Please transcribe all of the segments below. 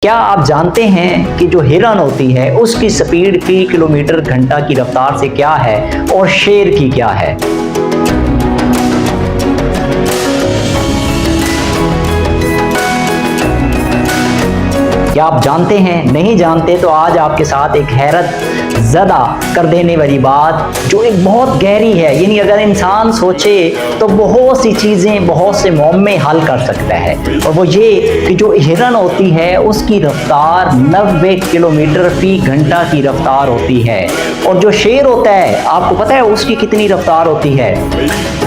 کیا آپ جانتے ہیں کہ جو ہرن ہوتی ہے اس کی سپیڈ فی کلومیٹر گھنٹہ کی رفتار سے کیا ہے اور شیر کی کیا ہے؟ کیا آپ جانتے ہیں؟ نہیں جانتے تو آج آپ کے ساتھ ایک حیرت زدہ کر دینے والی بات جو ایک بہت گہری ہے، یعنی اگر انسان سوچے تو بہت سی چیزیں بہت سے معمے حل کر سکتا ہے، اور وہ یہ کہ جو ہرن ہوتی ہے اس کی رفتار 90 کلومیٹر فی گھنٹہ کی رفتار ہوتی ہے، اور جو شیر ہوتا ہے آپ کو پتہ ہے اس کی کتنی رفتار ہوتی ہے؟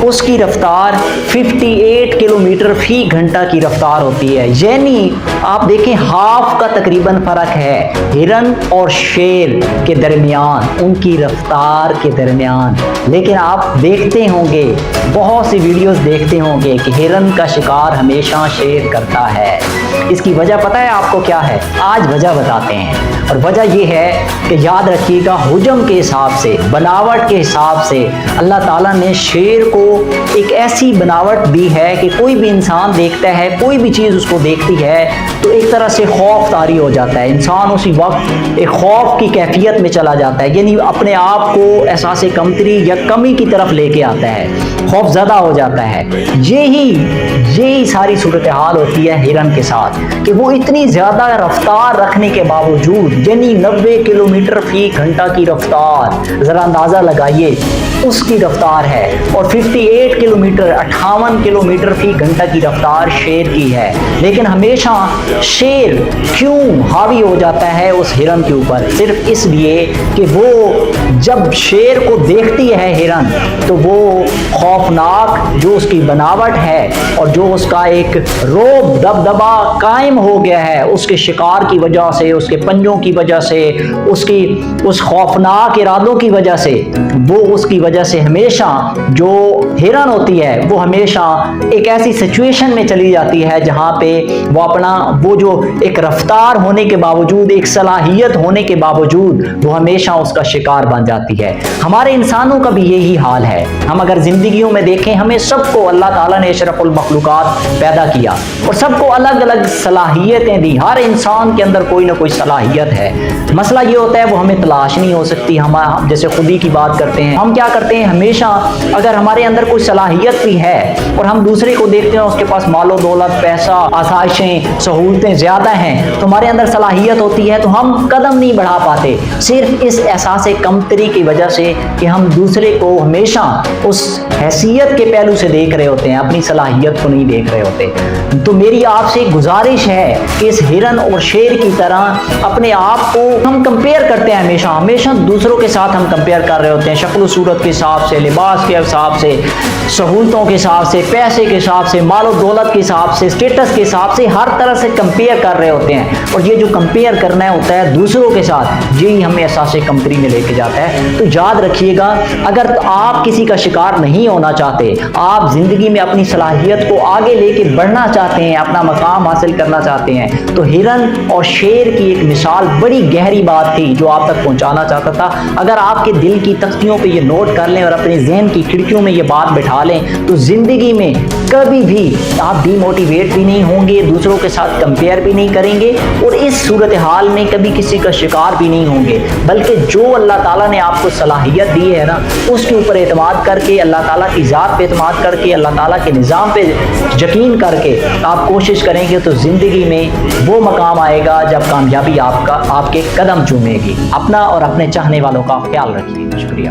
اس کی رفتار 58 کلومیٹر فی گھنٹہ کی رفتار ہوتی ہے، یعنی آپ دیکھیں ہاف کا تقریباً فرق ہے ہرن اور شیر کے درمیان، ان کی رفتار کے درمیان۔ لیکن آپ دیکھتے ہوں گے، بہت سی ویڈیوز دیکھتے ہوں گے کہ ہرن کا شکار ہمیشہ شیر کرتا ہے۔ اس کی وجہ پتہ ہے آپ کو کیا ہے؟ آج وجہ بتاتے ہیں، اور وجہ یہ ہے کہ یاد رکھیے گا حجم کے حساب سے، بناوٹ کے حساب سے اللہ تعالیٰ نے شیر کو ایک ایسی بناوٹ دی ہے کہ کوئی بھی انسان دیکھتا ہے، کوئی بھی چیز اس کو دیکھتی ہے تو ایک طرح سے خوف طاری ہو جاتا ہے، انسان اسی وقت ایک خوف کی کیفیت میں چلا جاتا ہے، یعنی اپنے آپ کو احساس کمتری یا کمی کی طرف لے کے آتا ہے، خوف زدہ ہو جاتا ہے۔ یہی ساری صورتحال ہوتی ہے ہرن کے ساتھ کہ وہ اتنی زیادہ رفتار رکھنے کے باوجود، یعنی 90 کلومیٹر فی گھنٹہ کی رفتار، ذرا اندازہ لگائیے اس کی رفتار ہے، اور 58 کلومیٹر 58 کلومیٹر فی گھنٹہ کی رفتار شیر کی ہے، لیکن ہمیشہ شیر کیوں حاوی ہو جاتا ہے اس ہرن کے اوپر؟ صرف اس لیے کہ وہ جب شیر کو دیکھتی ہے ہرن تو وہ خوفناک جو اس کی بناوٹ ہے اور جو اس کا ایک روب دبدبا قائم ہو گیا ہے اس کے شکار کی وجہ سے، اس کے پنجوں کی وجہ سے، اس خوفناک ارادوں کی وجہ سے، وہ اس کی وجہ سے ہمیشہ جو ہرن ہوتی ہے وہ ہمیشہ ایک ایسی سچویشن میں چلی جاتی ہے جہاں پہ وہ جو ایک رفتار ہونے کے باوجود، ایک صلاحیت ہونے کے باوجود وہ ہمیشہ اس کا شکار بن جاتی ہے۔ ہمارے انسانوں کا بھی یہی حال ہے۔ ہم اگر زندگیوں میں دیکھیں، ہمیں سب کو اللہ تعالیٰ نے اشرف المخلوقات پیدا کیا اور سب کو الگ الگ صلاحیتیں دی، ہر انسان کے اندر کوئی نہ کوئی صلاحیت ہے۔ مسئلہ یہ ہوتا ہے وہ ہمیں تلاش نہیں ہو سکتی۔ ہم جیسے خودی کی بات کرتے ہیں، ہم کیا کرتے ہیں ہمیشہ اگر ہمارے اندر کوئی صلاحیت بھی ہے اور ہم دوسرے کو دیکھتے ہیں اس کے پاس مال و دولت، پیسہ، آسائشیں، سہولتیں زیادہ ہیں تو ہمارے اندر صلاحیت ہوتی ہے تو ہم قدم نہیں بڑھا پاتے، صرف اس احساس کمتری کی وجہ سے کہ ہم دوسرے کو ہمیشہ اس حیثیت کے پہلو سے دیکھ رہے ہوتے ہیں، اپنی صلاحیت کو نہیں دیکھ رہے ہوتے۔ تو میری آپ سے گزارش ہے کہ اس ہرن اور شیر کی طرح اپنے آپ کو ہم کمپیئر کرتے ہیں، ہمیشہ دوسروں کے ساتھ ہم کمپیئر کر رہے ہوتے ہیں، شکل و صورت کے حساب سے، لباس کے حساب سے، سہولتوں کے حساب سے، پیسے کے حساب سے، مال و دولت کے حساب سے، اسٹیٹس کے حساب سے، ہر طرح سے کمپیئر کر رہے ہوتے ہیں، اور یہ جو کمپیئر کرنا ہوتا ہے دوسروں کے ساتھ، یہی ہمیں احساس کمتری میں لے کے جاتا ہے۔ تو یاد رکھیے گا، اگر آپ کسی کا شکار نہیں ہونا چاہتے، آپ زندگی میں اپنی صلاحیت کو آگے لے کے بڑھنا چاہتے ہیں، اپنا مقام حاصل کرنا چاہتے ہیں، تو ہرن اور شیر کی ایک مثال بڑی گہری بات تھی جو آپ تک پہنچانا چاہتا تھا۔ اگر آپ کے دل کی تختیوں پہ یہ نوٹ کر لیں اور اپنے ذہن کی کھڑکیوں میں یہ بات بٹھا لیں تو زندگی میں کبھی بھی آپ ڈی موٹیویٹ بھی نہیں ہوں گے، دوسروں کے ساتھ کمپیئر بھی نہیں کریں گے، اور اس صورتحال میں کبھی کسی کا شکار بھی نہیں ہوں گے، بلکہ جو اللہ تعالیٰ نے آپ کو صلاحیت دی ہے نا اس کے اوپر اعتماد کر کے، اللہ تعالیٰ کی ذات پہ اعتماد کر کے، اللہ تعالیٰ کے نظام پہ یقین کر کے آپ کوشش کریں گے تو زندگی میں وہ مقام آئے گا جب کامیابی آپ کے قدم چومے گی۔ اپنا اور اپنے چاہنے والوں کا خیال رکھیے۔ شکریہ۔